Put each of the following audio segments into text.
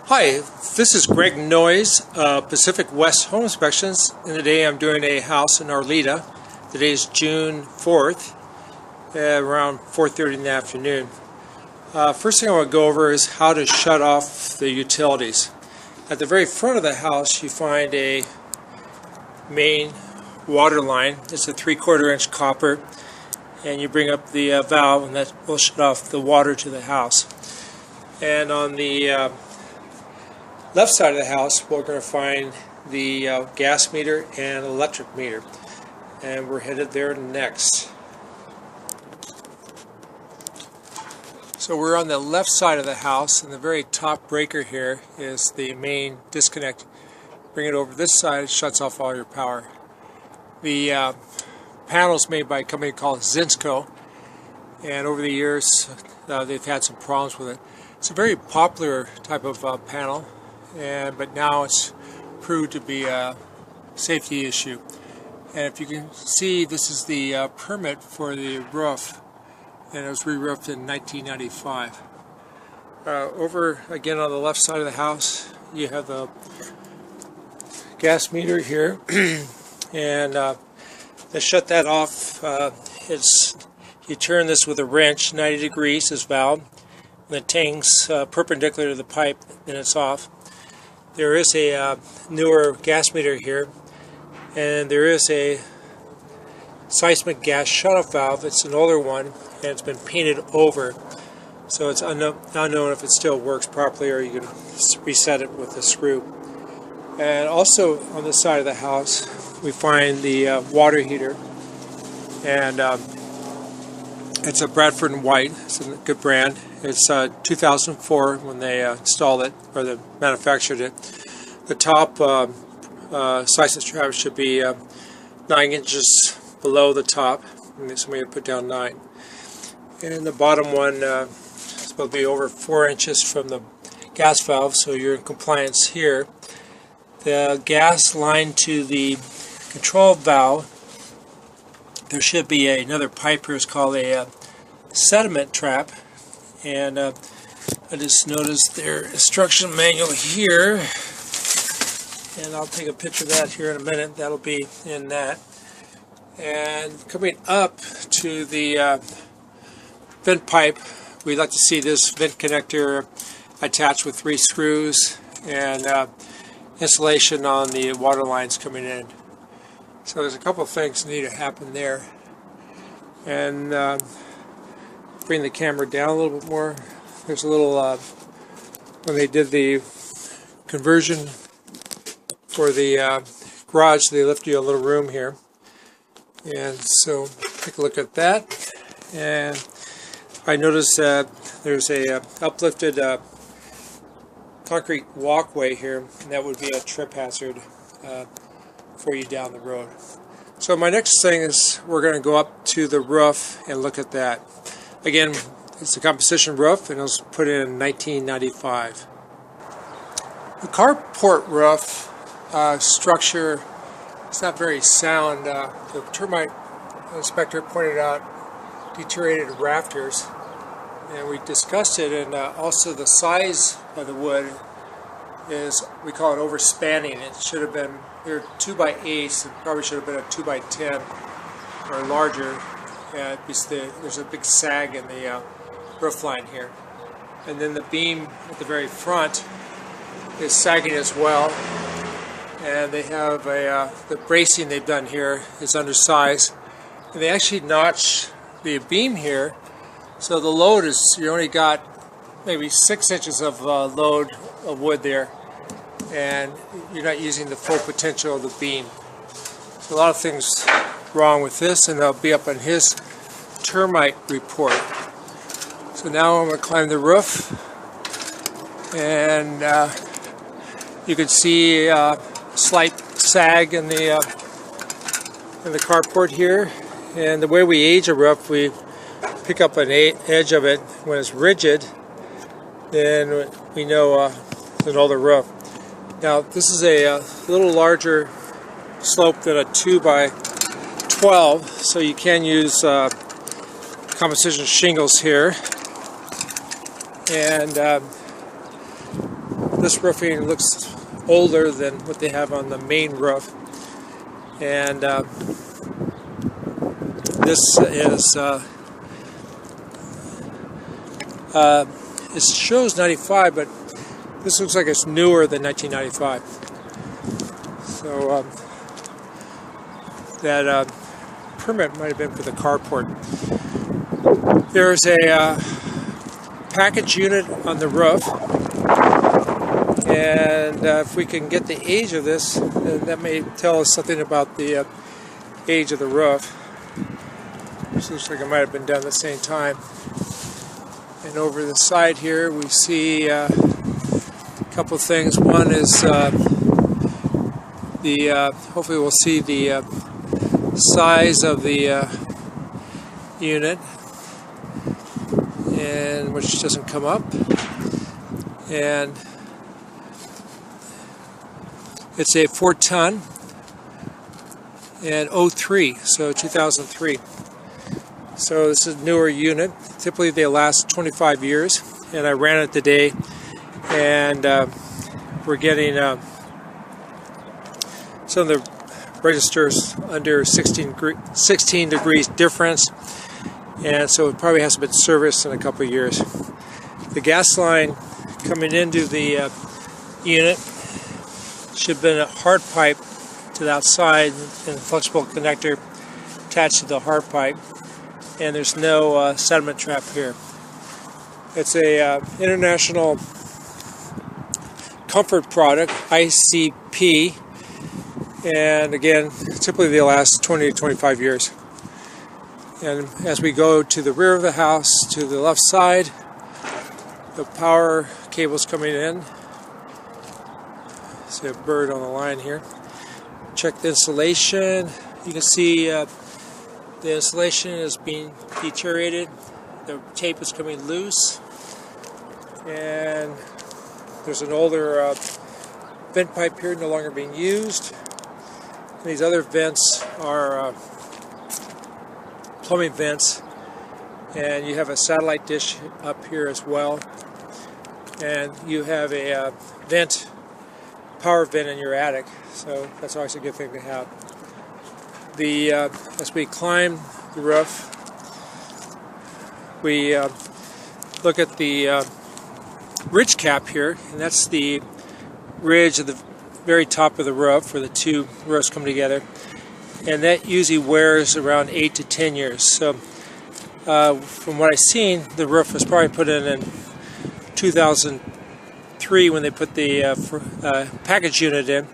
Hi, this is Greg Noyes, Pacific West Home Inspections, and today I'm doing a house in Arleta. Today is June 4th, around 4:30 in the afternoon. First thing I want to go over is how to shut off the utilities. At the very front of the house you find a main water line. It's a 3/4 inch copper, and you bring up the valve and that will shut off the water to the house. And on the left side of the house we're going to find the gas meter and electric meter, and we're headed there next. So we're on the left side of the house, and the very top breaker here is the main disconnect. Bring it over this side, it shuts off all your power. The panel is made by a company called Zinsco, and over the years they've had some problems with it. It's a very popular type of panel, but now it's proved to be a safety issue. And if you can see, this is the permit for the roof, and it was re-roofed in 1995. Over again on the left side of the house you have the gas meter here, and to shut that off, you turn this with a wrench 90 degrees, this valve, and it hangs perpendicular to the pipe, and it's off. There is a newer gas meter here, and there is a seismic gas shutoff valve. It's an older one, and it's been painted over, so it's unknown if it still works properly, or you can reset it with a screw. And also on the side of the house we find the water heater, and it's a Bradford and White. It's a good brand. It's 2004 when they installed it, or they manufactured it. The top seismic strap should be 9 inches below the top, and somebody put down 9. And the bottom one is supposed to be over 4 inches from the gas valve, so you're in compliance here. The gas line to the control valve, there should be another pipe here. It's called a sediment trap, and I just noticed their instruction manual here, and I'll take a picture of that here in a minute. That'll be in that. And coming up to the vent pipe, we'd like to see this vent connector attached with 3 screws, and insulation on the water lines coming in. So there's a couple of things that need to happen there. And bring the camera down a little bit more. There's a little, when they did the conversion for the garage, they left you a little room here. And so take a look at that. And I noticed that there's a uplifted concrete walkway here, and that would be a trip hazard for you down the road. So my next thing is we're going to go up to the roof and look at that. Again, it's a composition roof, and it was put in 1995. The carport roof structure is not very sound. The termite inspector pointed out deteriorated rafters, and we discussed it, and also the size of the wood is, we call it overspanning. It should have been, they're 2x8s, it probably should have been a 2x10 or larger. There's a big sag in the roof line here, and then the beam at the very front is sagging as well, and they have the bracing they've done here is undersized, and they actually notch the beam here, so the load is, you only got maybe 6 inches of load of wood there, and you're not using the full potential of the beam. So a lot of things wrong with this, and they'll be up on his termite report. So now I'm going to climb the roof, and you can see a slight sag in the carport here. And the way we age a roof, we pick up an edge of it. When it's rigid, then we know it's an older roof. Now this is a little larger slope than a 2x12, so you can use composition shingles here. And this roofing looks older than what they have on the main roof, and this is it shows 95, but this looks like it's newer than 1995. So that permit might have been for the carport. There's a package unit on the roof, and if we can get the age of this, then that may tell us something about the age of the roof. This looks like it might have been done at the same time. And over the side here we see a couple of things. One is hopefully we'll see the size of the unit, and which doesn't come up, and it's a 4-ton and 03, so 2003. So this is a newer unit. Typically they last 25 years, and I ran it today, and we're getting some of the registers under 16 degrees difference, and so it probably hasn't been serviced in a couple of years. The gas line coming into the unit should have been a hard pipe to the outside and a flexible connector attached to the hard pipe, and there's no sediment trap here. It's a international comfort product, ICP, and again, typically they last 20 to 25 years. And as we go to the rear of the house, to the left side, the power cable's coming in. See a bird on the line here. Check the insulation. You can see the insulation is being deteriorated. The tape is coming loose, and there's an older vent pipe here no longer being used. And these other vents are plumbing vents, and you have a satellite dish up here as well, and you have a power vent in your attic, so that's always a good thing to have. As we climb the roof, we look at the ridge cap here, and that's the ridge of the very top of the roof where the two roofs come together, and that usually wears around 8 to 10 years. So from what I've seen, the roof was probably put in 2003 when they put the package unit in,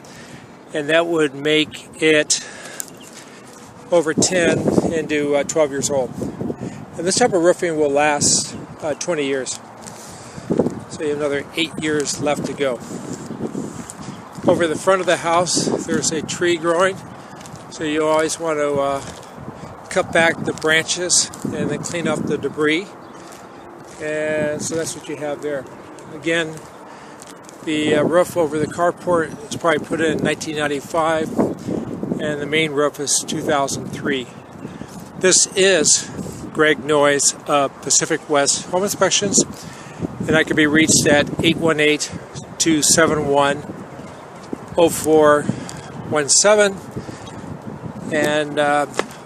and that would make it over 10 into 12 years old. And this type of roofing will last 20 years. So you have another 8 years left to go. Over the front of the house, there's a tree growing, so you always want to cut back the branches and then clean up the debris. And so that's what you have there. Again, the roof over the carport is probably put in 1995, and the main roof is 2003. This is Greg Noyes of Pacific West Home Inspections, and I can be reached at 818-271-0417, and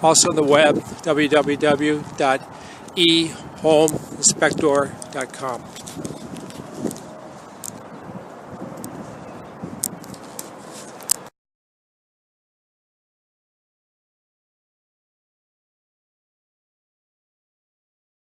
also on the web, www.ehomeinspector.com.